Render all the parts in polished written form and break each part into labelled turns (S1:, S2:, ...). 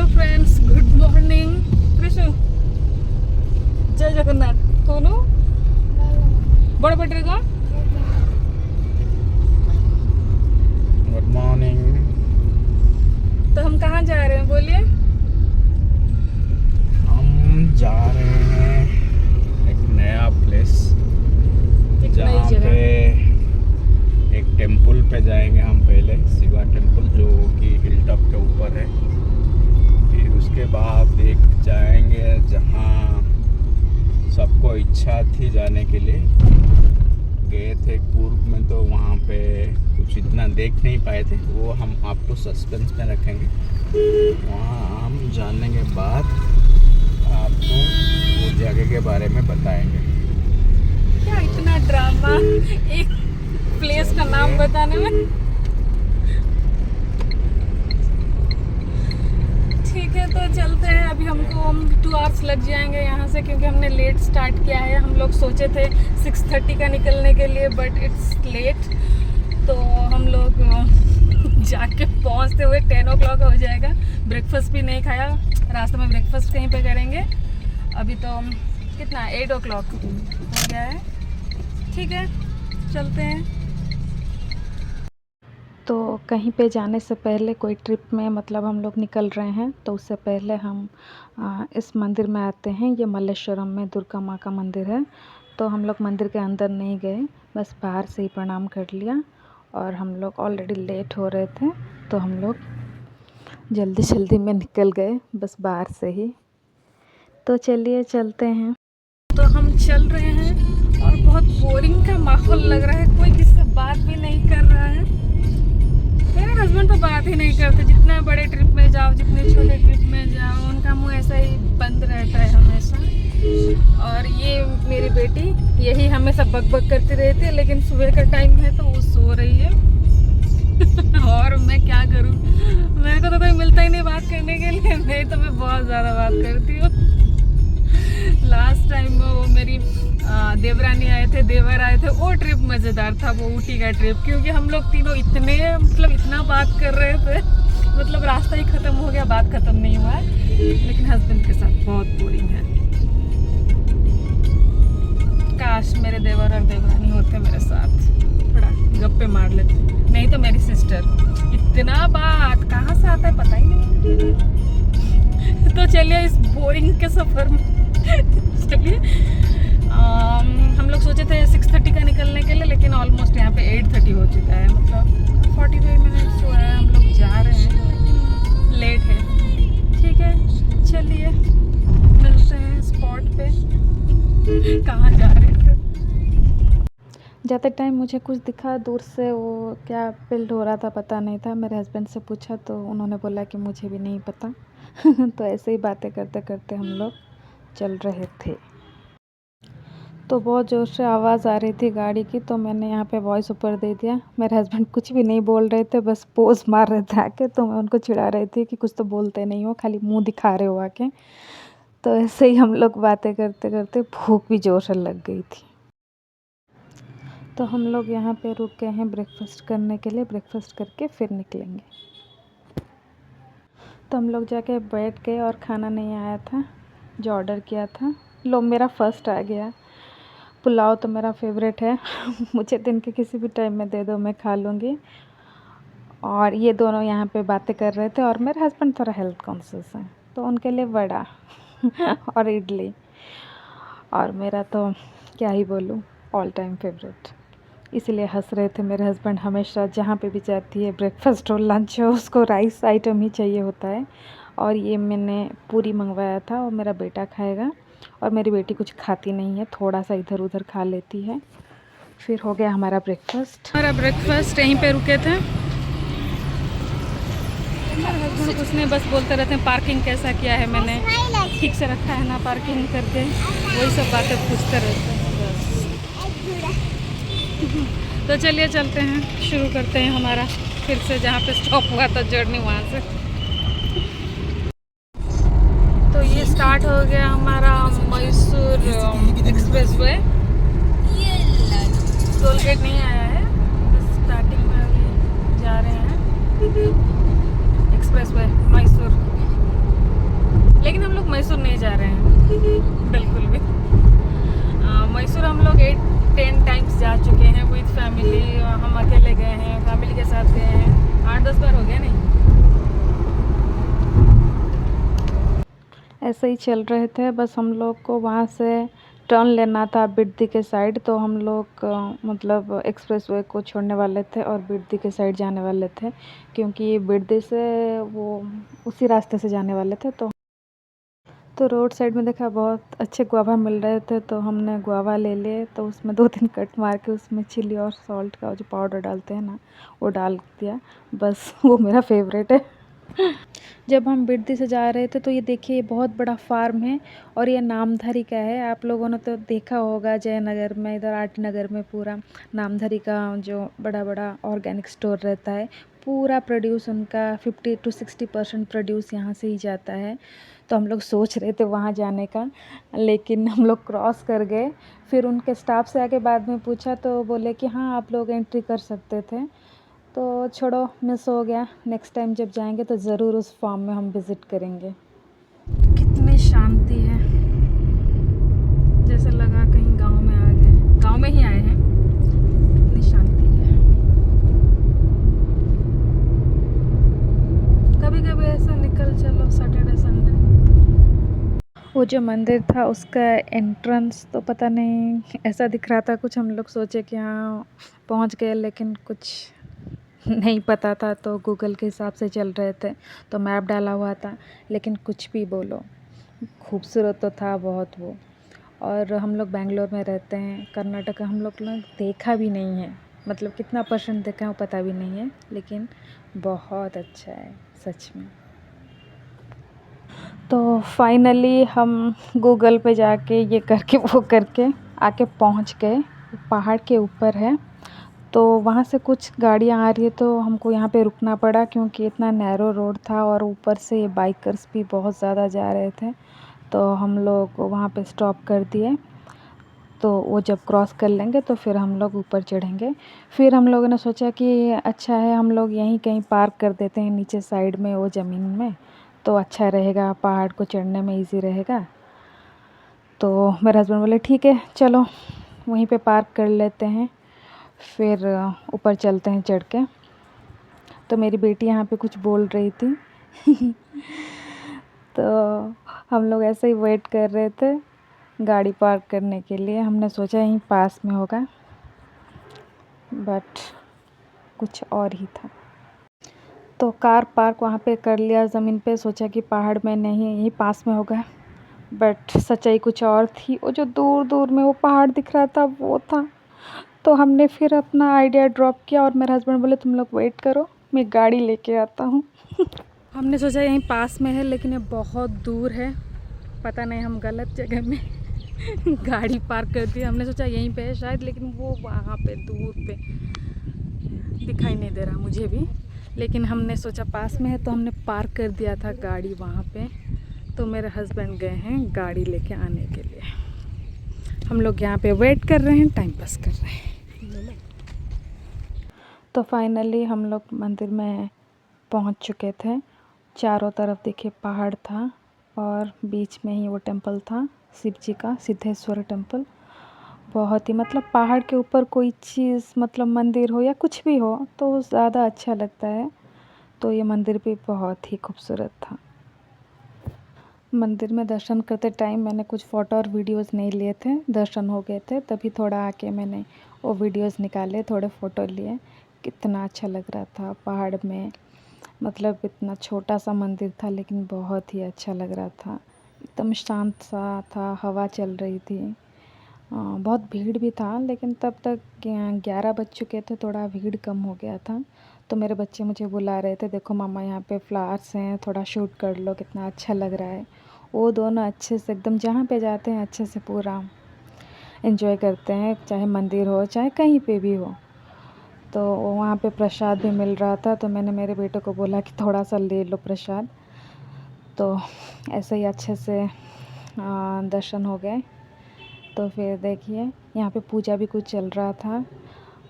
S1: Friends, good morning. Krishna जय जगन्नाथ। कौन बड़ बटे का
S2: गुड मॉर्निंग।
S1: तो हम कहाँ जा रहे हैं बोलिए?
S2: हम जा रहे हैं एक नया प्लेस,
S1: एक नई
S2: जहाँ
S1: जगह।
S2: पे एक टेम्पल पे जाएंगे हम। पहले शिवा टेम्पल जो कि हिल टॉप के ऊपर है, फिर उसके बाद एक जाएंगे जहाँ सबको इच्छा थी जाने के लिए। गए थे पूर्व में तो वहाँ पे कुछ इतना देख नहीं पाए थे, वो हम आपको सस्पेंस में रखेंगे। वहाँ हम जानने के बाद आपको वो जगह के बारे में बताएंगे।
S1: क्या इतना ड्रामा एक प्लेस का नाम बताने में? ठीक है, तो चलते हैं। अभी हमको 2 आवर्स लग जाएंगे यहाँ से, क्योंकि हमने लेट स्टार्ट किया है। हम लोग सोचे थे 6:30 का निकलने के लिए, बट इट्स लेट। तो हम लोग जाके पहुँचते हुए 10 o'clock हो जाएगा। ब्रेकफास्ट भी नहीं खाया, रास्ते में ब्रेकफास्ट कहीं पे करेंगे। अभी तो कितना 8 o'clock हो गया है। ठीक है, चलते हैं। तो कहीं पे जाने से पहले, कोई ट्रिप में मतलब हम लोग निकल रहे हैं, तो उससे पहले हम इस मंदिर में आते हैं। ये मल्लेश्वरम में दुर्गा माँ का मंदिर है। तो हम लोग मंदिर के अंदर नहीं गए, बस बाहर से ही प्रणाम कर लिया। और हम लोग ऑलरेडी लेट हो रहे थे, तो हम लोग जल्दी जल्दी में निकल गए, बस बाहर से ही। तो चलिए चलते हैं। तो हम चल रहे हैं और बहुत बोरिंग का माहौल लग रहा है। कोई किसी से बात भी नहीं कर रहा है। मेरे हस्बैंड तो बात ही नहीं करते। जितने बड़े ट्रिप में जाओ, जितने छोटे ट्रिप में जाओ, उनका मुंह ऐसा ही बंद रहता है हमेशा। और ये मेरी बेटी यही हमेशा बक करती रहती है, लेकिन सुबह का टाइम है तो वो सो रही है। और मैं क्या करूं, मेरे को तो कोई मिलता ही नहीं बात करने के लिए। नहीं तो मैं बहुत ज़्यादा बात करती हूँ। लास्ट टाइम वो मेरी देवरानी आए थे, देवर आए थे, वो ट्रिप मज़ेदार था, वो ऊटी का ट्रिप। क्योंकि हम लोग तीनों इतने मतलब इतना बात कर रहे थे, मतलब रास्ता ही ख़त्म हो गया, बात ख़त्म नहीं हुआ है। लेकिन हस्बैंड के साथ बहुत बोरिंग है। काश मेरे देवर और देवरानी होते मेरे साथ, थोड़ा गप्पे मार लेते। नहीं तो मेरी सिस्टर, इतना बात कहाँ से आता है पता ही नहीं। तो चलिए इस बोरिंग के सफ़र में चलिए। हम लोग सोचे थे 6:30 का निकलने के लिए, लेकिन ऑलमोस्ट यहाँ पे 8:30 हो चुका है। मतलब 45 मिनट्स हुआ है, हम लोग जा रहे हैं, लेट है। ठीक है, चलिए मिलते हैं स्पॉट पे। कहाँ जा रहे थे? जाते टाइम मुझे कुछ दिखा दूर से, वो क्या बिल्ड हो रहा था पता नहीं था। मेरे हस्बैंड से पूछा तो उन्होंने बोला कि मुझे भी नहीं पता। तो ऐसे ही बातें करते करते हम लोग चल रहे थे। तो बहुत ज़ोर से आवाज़ आ रही थी गाड़ी की, तो मैंने यहाँ पे वॉइस ऊपर दे दिया। मेरे हस्बैंड कुछ भी नहीं बोल रहे थे, बस पोज मार रहे थे आके। तो मैं उनको चिढ़ा रही थी कि कुछ तो बोलते नहीं हो, खाली मुंह दिखा रहे हो आके। तो ऐसे ही हम लोग बातें करते करते, भूख भी ज़ोर से लग गई थी। तो हम लोग यहाँ पे रुक गए हैं ब्रेकफास्ट करने के लिए। ब्रेकफास्ट करके फिर निकलेंगे। तो हम लोग जाके बैठ गए और खाना नहीं आया था जो ऑर्डर किया था। लो, मेरा फर्स्ट आ गया। पुलाव तो मेरा फेवरेट है। मुझे दिन के किसी भी टाइम में दे दो, मैं खा लूँगी। और ये दोनों यहाँ पे बातें कर रहे थे, और मेरे हस्बैंड थोड़ा हेल्थ कॉन्शियस है, तो उनके लिए वड़ा और इडली। और मेरा तो क्या ही बोलूँ, ऑल टाइम फेवरेट। इसीलिए हंस रहे थे मेरे हस्बैंड। हमेशा जहाँ पे भी जाती है, ब्रेकफास्ट हो लंच हो, उसको राइस आइटम ही चाहिए होता है। और ये मैंने पूरी मंगवाया था, और मेरा बेटा खाएगा। और मेरी बेटी कुछ खाती नहीं है, थोड़ा सा इधर उधर खा लेती है। फिर हो गया हमारा ब्रेकफास्ट। हमारा ब्रेकफास्ट यहीं पे रुके थे। हस्बैंड कुछ नहीं, बस बोलते रहते हैं पार्किंग कैसा किया है, मैंने ठीक से रखा है ना पार्किंग करके, वही सब बातें पूछते रहते हैं बस। तो चलिए चलते हैं, शुरू करते हैं हमारा फिर से जहाँ पे स्टॉप हुआ था जर्नी, वहाँ से। तो ये स्टार्ट हो गया हमारा Mysore expressway. Toll gate नहीं आया है, बस स्टार्टिंग में अभी जा रहे हैं। Express way Mysore. ऐसे ही चल रहे थे, बस हम लोग को वहाँ से टर्न लेना था बिडदी के साइड। तो हम लोग मतलब एक्सप्रेसवे को छोड़ने वाले थे और बिडदी के साइड जाने वाले थे, क्योंकि बिडदी से वो उसी रास्ते से जाने वाले थे। तो रोड साइड में देखा बहुत अच्छे गुआवा मिल रहे थे, तो हमने गुआवा ले लिए। तो उसमें 2-3 कट मार के उसमें चिली और सॉल्ट का जो पाउडर डालते हैं ना, वो डाल दिया। बस वो मेरा फेवरेट है। जब हम बिडदी से जा रहे थे तो ये देखिए, ये बहुत बड़ा फार्म है और ये नामधारी का है। आप लोगों ने तो देखा होगा जयनगर में, इधर आरटी नगर में पूरा नामधारी का जो बड़ा बड़ा ऑर्गेनिक स्टोर रहता है, पूरा प्रोड्यूस उनका 50 to 60% प्रोड्यूस यहाँ से ही जाता है। तो हम लोग सोच रहे थे वहाँ जाने का, लेकिन हम लोग क्रॉस कर गए। फिर उनके स्टाफ से आके बाद में पूछा तो बोले कि हाँ, आप लोग एंट्री कर सकते थे। तो छोड़ो, मिस हो गया। नेक्स्ट टाइम जब जाएंगे तो ज़रूर उस फार्म में हम विज़िट करेंगे। कितनी शांति है, जैसे लगा कहीं गांव में आ गए, गांव में ही आए हैं। इतनी शांति है। कभी कभी ऐसा निकल चलो सैटरडे संडे। वो जो मंदिर था उसका एंट्रेंस तो पता नहीं ऐसा दिख रहा था कुछ, हम लोग सोचे कि हाँ पहुंच गए, लेकिन कुछ नहीं पता था। तो गूगल के हिसाब से चल रहे थे, तो मैप डाला हुआ था। लेकिन कुछ भी बोलो, खूबसूरत तो था बहुत वो। और हम लोग बेंगलोर में रहते हैं, कर्नाटका हम लोग ने देखा भी नहीं है। मतलब कितना % देखा है वो पता भी नहीं है, लेकिन बहुत अच्छा है सच में। तो फाइनली हम गूगल पे जाके ये करके वो करके आके पहुंच गए। पहाड़ के ऊपर है, तो वहाँ से कुछ गाड़ियाँ आ रही है, तो हमको यहाँ पे रुकना पड़ा, क्योंकि इतना नैरो रोड था और ऊपर से ये बाइकर्स भी बहुत ज़्यादा जा रहे थे। तो हम लोग वहाँ पे स्टॉप कर दिए। तो वो जब क्रॉस कर लेंगे तो फिर हम लोग ऊपर चढ़ेंगे। फिर हम लोगों ने सोचा कि अच्छा है, हम लोग यहीं कहीं पार्क कर देते हैं नीचे साइड में वो ज़मीन में, तो अच्छा रहेगा, पहाड़ को चढ़ने में इजी रहेगा। तो मेरे हस्बैंड बोले ठीक है चलो वहीं पे पार्क कर लेते हैं, फिर ऊपर चलते हैं चढ़ के। तो मेरी बेटी यहाँ पे कुछ बोल रही थी तो हम लोग ऐसे ही वेट कर रहे थे गाड़ी पार्क करने के लिए। हमने सोचा यहीं पास में होगा, बट कुछ और ही था। तो कार पार्क वहाँ पे कर लिया ज़मीन पे, सोचा कि पहाड़ में नहीं यहीं पास में होगा, बट सच्चाई कुछ और थी। वो जो दूर दूर में वो पहाड़ दिख रहा था वो था। तो हमने फिर अपना आइडिया ड्रॉप किया और मेरे हस्बैंड बोले तुम लोग वेट करो, मैं गाड़ी लेके आता हूँ हमने सोचा यहीं पास में है, लेकिन ये बहुत दूर है। पता नहीं हम गलत जगह में गाड़ी पार्क कर दी। हमने सोचा यहीं पे है शायद, लेकिन वो वहाँ पे दूर पे दिखाई नहीं दे रहा मुझे भी। लेकिन हमने सोचा पास में है तो हमने पार्क कर दिया था गाड़ी वहाँ पे। तो मेरे हस्बैंड गए हैं गाड़ी लेके आने के लिए। हम लोग यहाँ पे वेट कर रहे हैं, टाइम पास कर रहे हैं। तो फाइनली हम लोग मंदिर में पहुँच चुके थे। चारों तरफ देखिए पहाड़ था और बीच में ही वो टेम्पल था शिव जी का, सिद्धेश्वर टेम्पल। बहुत ही मतलब पहाड़ के ऊपर कोई चीज़ मतलब मंदिर हो या कुछ भी हो तो ज़्यादा अच्छा लगता है। तो ये मंदिर भी बहुत ही खूबसूरत था। मंदिर में दर्शन करते टाइम मैंने कुछ फ़ोटो और वीडियोस नहीं लिए थे, दर्शन हो गए थे, तभी थोड़ा आके मैंने वो वीडियोस निकाले, थोड़े फ़ोटो लिए। कितना अच्छा लग रहा था पहाड़ में, मतलब इतना छोटा सा मंदिर था लेकिन बहुत ही अच्छा लग रहा था। एकदम शांत सा था, हवा चल रही थी। बहुत भीड़ भी था, लेकिन तब तक 11 बज चुके थे, थोड़ा भीड़ कम हो गया था। तो मेरे बच्चे मुझे बुला रहे थे, देखो मामा यहाँ पे फ्लावर्स हैं, थोड़ा शूट कर लो, कितना अच्छा लग रहा है। वो दोनों अच्छे से एकदम जहाँ पे जाते हैं अच्छे से पूरा एंजॉय करते हैं, चाहे मंदिर हो चाहे कहीं पे भी हो। तो वहाँ पे प्रसाद भी मिल रहा था, तो मैंने मेरे बेटे को बोला कि थोड़ा सा ले लो प्रसाद। तो ऐसे ही अच्छे से दर्शन हो गए। तो फिर देखिए यहाँ पे पूजा भी कुछ चल रहा था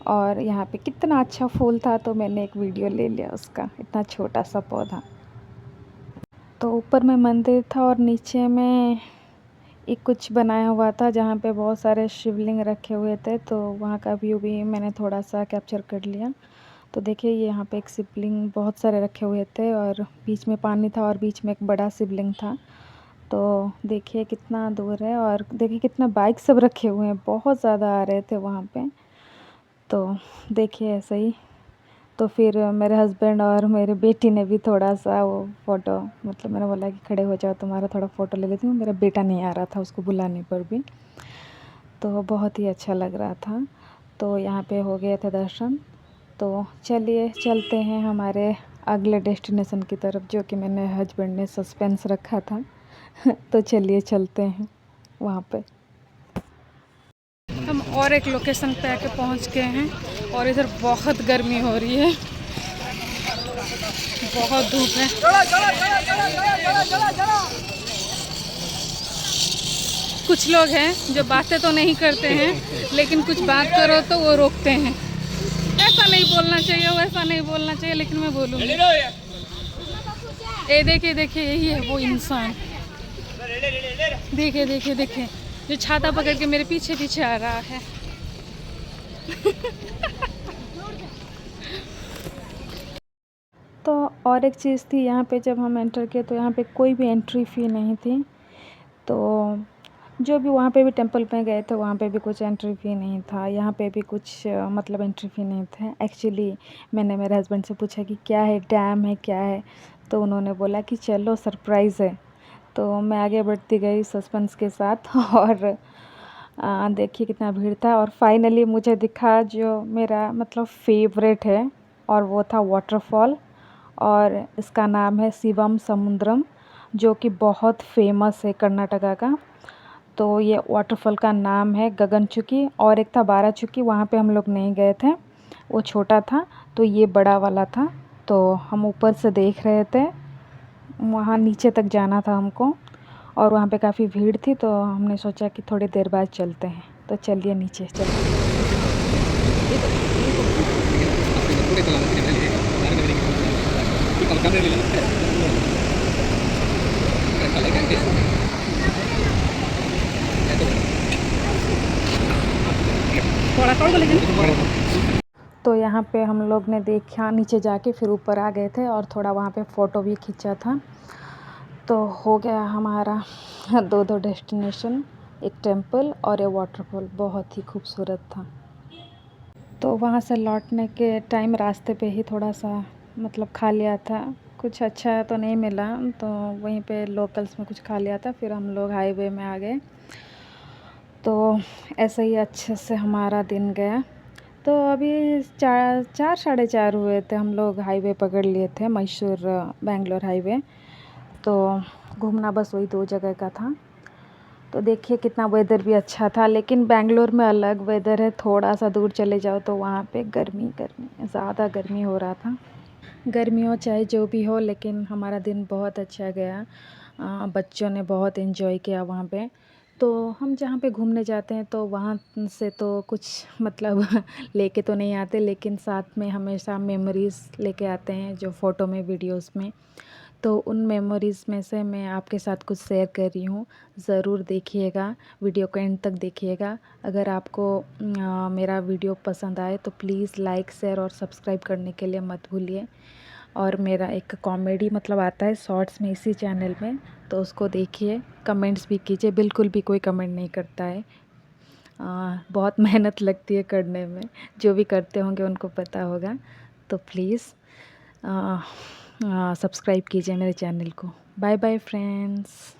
S1: और यहाँ पे कितना अच्छा फूल था, तो मैंने एक वीडियो ले लिया उसका, इतना छोटा सा पौधा। तो ऊपर में मंदिर था और नीचे में एक कुछ बनाया हुआ था जहाँ पे बहुत सारे शिवलिंग रखे हुए थे, तो वहाँ का व्यू भी मैंने थोड़ा सा कैप्चर कर लिया। तो देखिए यहाँ पे एक शिवलिंग बहुत सारे रखे हुए थे और बीच में पानी था और बीच में एक बड़ा शिवलिंग था। तो देखिए कितना दूर है और देखिए कितना बाइक सब रखे हुए हैं, बहुत ज़्यादा आ रहे थे वहाँ पे। तो देखिए ऐसे ही। तो फिर मेरे हस्बैंड और मेरे बेटी ने भी थोड़ा-सा वो फ़ोटो, मतलब मैंने बोला कि खड़े हो जाओ, तुम्हारा थोड़ा फ़ोटो ले लेती हूँ। मेरा बेटा नहीं आ रहा था उसको बुलाने पर भी, तो बहुत ही अच्छा लग रहा था। तो यहाँ पे हो गए थे दर्शन। तो चलिए चलते हैं हमारे अगले डेस्टिनेशन की तरफ, जो कि मैंने हस्बैंड ने सस्पेंस रखा था। तो चलिए चलते हैं वहाँ पे। हम और एक लोकेशन पे आके पहुँच गए हैं और इधर बहुत गर्मी हो रही है, बहुत धूप है। कुछ लोग हैं जो बातें तो नहीं करते हैं, लेकिन कुछ बात करो तो वो रोकते हैं। ऐसा नहीं बोलना चाहिए, वैसा नहीं बोलना चाहिए, लेकिन मैं बोलूँगी। ये देखिए देखिए, यही है वो इंसान। देखिए देखिए देखिए, जो छाता पकड़ के मेरे पीछे पीछे आ रहा है। तो और एक चीज़ थी यहाँ पे, जब हम एंटर किए तो यहाँ पे कोई भी एंट्री फ़ी नहीं थी। तो जो भी वहाँ पे भी टेंपल में गए थे वहाँ पे भी कुछ एंट्री फ़ी नहीं था, यहाँ पे भी कुछ मतलब एंट्री फ़ी नहीं था। एक्चुअली मैंने मेरे हस्बैंड से पूछा कि क्या है, डैम है क्या है? तो उन्होंने बोला कि चलो सरप्राइज़ है। तो मैं आगे बढ़ती गई सस्पेंस के साथ और देखिए कितना भीड़ था और फाइनली मुझे दिखा जो मेरा मतलब फेवरेट है, और वो था वाटरफॉल, और इसका नाम है शिवम समुद्रम, जो कि बहुत फेमस है कर्नाटका का। तो ये वाटरफॉल का नाम है गगनचुकी, और एक था बाराचुकी, वहाँ पे हम लोग नहीं गए थे, वो छोटा था, तो ये बड़ा वाला था। तो हम ऊपर से देख रहे थे, वहाँ नीचे तक जाना था हमको, और वहाँ पे काफ़ी भीड़ थी, तो हमने सोचा कि थोड़ी देर बाद चलते हैं। तो चलिए नीचे चलते हैं। तो यहाँ पे हम लोग ने देखा नीचे जाके, फिर ऊपर आ गए थे और थोड़ा वहाँ पे फ़ोटो भी खींचा था। तो हो गया हमारा दो डेस्टिनेशन, एक टेंपल और एक वाटरफॉल, बहुत ही खूबसूरत था। तो वहाँ से लौटने के टाइम रास्ते पे ही थोड़ा सा मतलब खा लिया था, कुछ अच्छा तो नहीं मिला, तो वहीं पे लोकल्स में कुछ खा लिया था। फिर हम लोग हाईवे में आ गए। तो ऐसे ही अच्छे से हमारा दिन गया। तो अभी 4 साढ़े 4 हुए थे, हम लोग हाईवे पकड़ लिए थे, मैसूर बेंगलोर हाईवे। तो घूमना बस वही 2 जगह का था। तो देखिए कितना वेदर भी अच्छा था, लेकिन बेंगलोर में अलग वेदर है, थोड़ा सा दूर चले जाओ तो वहाँ पे गर्मी ज़्यादा गर्मी हो रहा था। गर्मी हो चाहे जो भी हो, लेकिन हमारा दिन बहुत अच्छा गया। बच्चों ने बहुत एंजॉय किया वहाँ पे। तो हम जहाँ पे घूमने जाते हैं तो वहाँ से तो कुछ मतलब लेके तो नहीं आते, लेकिन साथ में हमेशा मेमोरीज़ लेके आते हैं, जो फ़ोटो में, वीडियोस में। तो उन मेमोरीज़ में से मैं आपके साथ कुछ शेयर कर रही हूँ। ज़रूर देखिएगा, वीडियो को एंड तक देखिएगा। अगर आपको मेरा वीडियो पसंद आए तो प्लीज़ लाइक, शेयर और सब्सक्राइब करने के लिए मत भूलिए। और मेरा एक कॉमेडी मतलब आता है शॉर्ट्स में इसी चैनल में, तो उसको देखिए, कमेंट्स भी कीजिए। बिल्कुल भी कोई कमेंट नहीं करता है, बहुत मेहनत लगती है करने में, जो भी करते होंगे उनको पता होगा। तो प्लीज़ सब्सक्राइब कीजिए मेरे चैनल को। Bye bye friends.